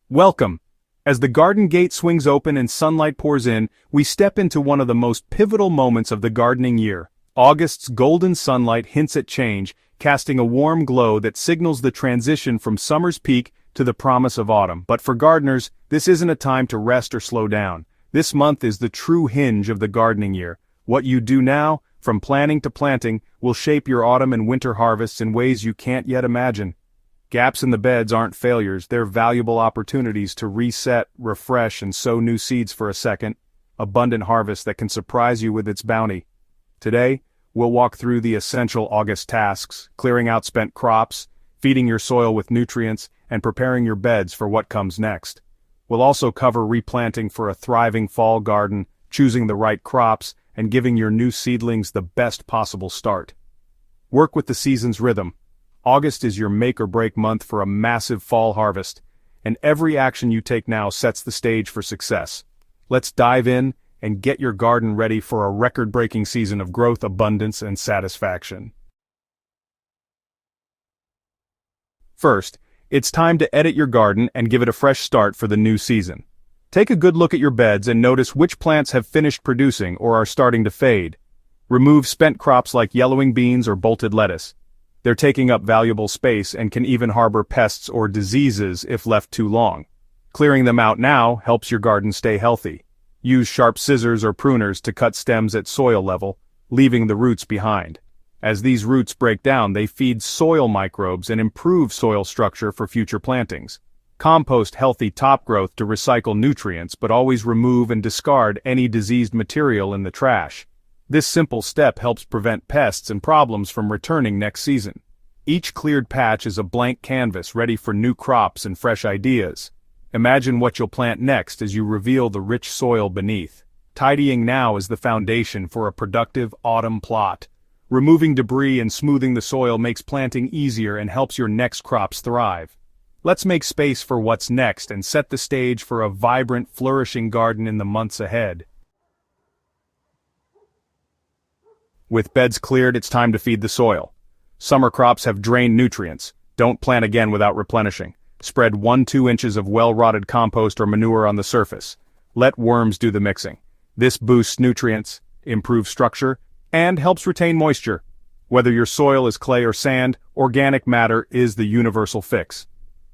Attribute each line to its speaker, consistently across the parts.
Speaker 1: Welcome! As the garden gate swings open and sunlight pours in, we step into one of the most pivotal moments of the gardening year. August's golden sunlight hints at change, casting a warm glow that signals the transition from summer's peak to the promise of autumn. But for gardeners, this isn't a time to rest or slow down. This month is the true hinge of the gardening year. What you do now, from planning to planting, will shape your autumn and winter harvests in ways you can't yet imagine. Gaps in the beds aren't failures, they're valuable opportunities to reset, refresh, and sow new seeds for a second, abundant harvest that can surprise you with its bounty. Today, we'll walk through the essential August tasks, clearing out spent crops, feeding your soil with nutrients, and preparing your beds for what comes next. We'll also cover replanting for a thriving fall garden, choosing the right crops, and giving your new seedlings the best possible start. Work with the season's rhythm. August is your make-or-break month for a massive fall harvest, and every action you take now sets the stage for success. Let's dive in and get your garden ready for a record-breaking season of growth, abundance, and satisfaction. First, it's time to edit your garden and give it a fresh start for the new season. Take a good look at your beds and notice which plants have finished producing or are starting to fade. Remove spent crops like yellowing beans or bolted lettuce. They're taking up valuable space and can even harbor pests or diseases if left too long. Clearing them out now helps your garden stay healthy. Use sharp scissors or pruners to cut stems at soil level, leaving the roots behind. As these roots break down, they feed soil microbes and improve soil structure for future plantings. Compost healthy top growth to recycle nutrients, but always remove and discard any diseased material in the trash. This simple step helps prevent pests and problems from returning next season. Each cleared patch is a blank canvas ready for new crops and fresh ideas. Imagine what you'll plant next as you reveal the rich soil beneath. Tidying now is the foundation for a productive autumn plot. Removing debris and smoothing the soil makes planting easier and helps your next crops thrive. Let's make space for what's next and set the stage for a vibrant, flourishing garden in the months ahead. With beds cleared, it's time to feed the soil. Summer crops have drained nutrients. Don't plant again without replenishing. Spread 1-2 inches of well-rotted compost or manure on the surface. Let worms do the mixing. This boosts nutrients, improves structure, and helps retain moisture. Whether your soil is clay or sand, organic matter is the universal fix.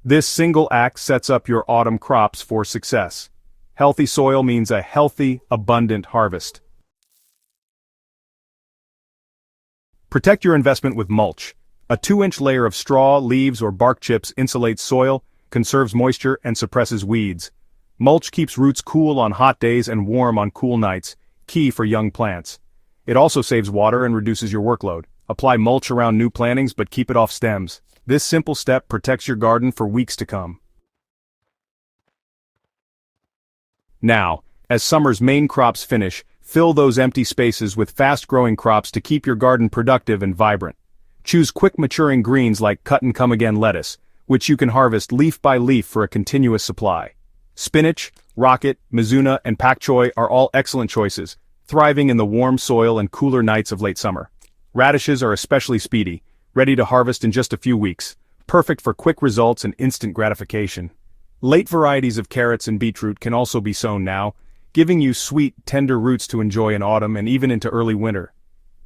Speaker 1: This single act sets up your autumn crops for success. Healthy soil means a healthy, abundant harvest. Protect your investment with mulch. A 2-inch layer of straw, leaves, or bark chips insulates soil, conserves moisture, and suppresses weeds. Mulch keeps roots cool on hot days and warm on cool nights, key for young plants. It also saves water and reduces your workload. Apply mulch around new plantings but keep it off stems. This simple step protects your garden for weeks to come. Now, as summer's main crops finish, fill those empty spaces with fast-growing crops to keep your garden productive and vibrant. Choose quick-maturing greens like cut-and-come-again lettuce, which you can harvest leaf by leaf for a continuous supply. Spinach, rocket, mizuna, and pak choi are all excellent choices, thriving in the warm soil and cooler nights of late summer. Radishes are especially speedy, ready to harvest in just a few weeks, perfect for quick results and instant gratification. Late varieties of carrots and beetroot can also be sown now, giving you sweet, tender roots to enjoy in autumn and even into early winter.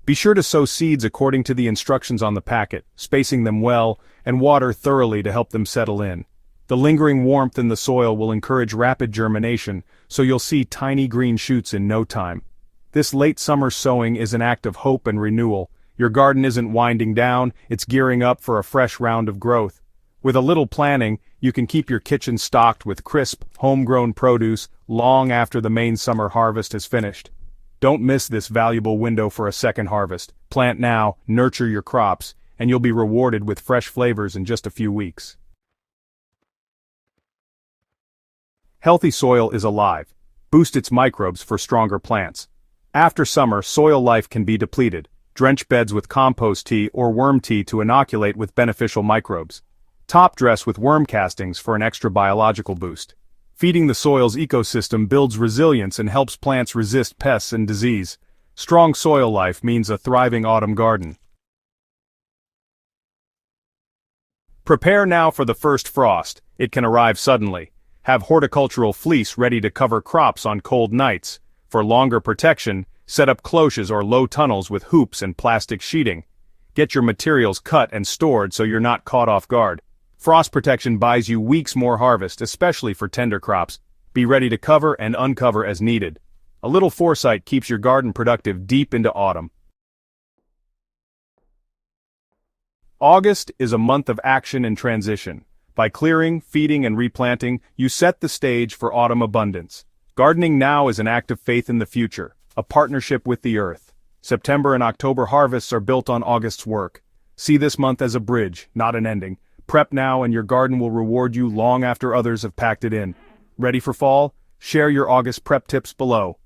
Speaker 1: Be sure to sow seeds according to the instructions on the packet, spacing them well, and water thoroughly to help them settle in. The lingering warmth in the soil will encourage rapid germination, so you'll see tiny green shoots in no time. This late summer sowing is an act of hope and renewal. Your garden isn't winding down, it's gearing up for a fresh round of growth. With a little planning, you can keep your kitchen stocked with crisp, homegrown produce long after the main summer harvest has finished. Don't miss this valuable window for a second harvest. Plant now, nurture your crops, and you'll be rewarded with fresh flavors in just a few weeks. Healthy soil is alive. Boost its microbes for stronger plants. After summer, soil life can be depleted. Drench beds with compost tea or worm tea to inoculate with beneficial microbes. Top dress with worm castings for an extra biological boost. Feeding the soil's ecosystem builds resilience and helps plants resist pests and disease. Strong soil life means a thriving autumn garden. Prepare now for the first frost. It can arrive suddenly. Have horticultural fleece ready to cover crops on cold nights. For longer protection, set up cloches or low tunnels with hoops and plastic sheeting. Get your materials cut and stored so you're not caught off guard. Frost protection buys you weeks more harvest, especially for tender crops. Be ready to cover and uncover as needed. A little foresight keeps your garden productive deep into autumn. August is a month of action and transition. By clearing, feeding, and replanting, you set the stage for autumn abundance. Gardening now is an act of faith in the future, a partnership with the earth. September and October harvests are built on August's work. See this month as a bridge, not an ending. Prep now and your garden will reward you long after others have packed it in. Ready for fall? Share your August prep tips below.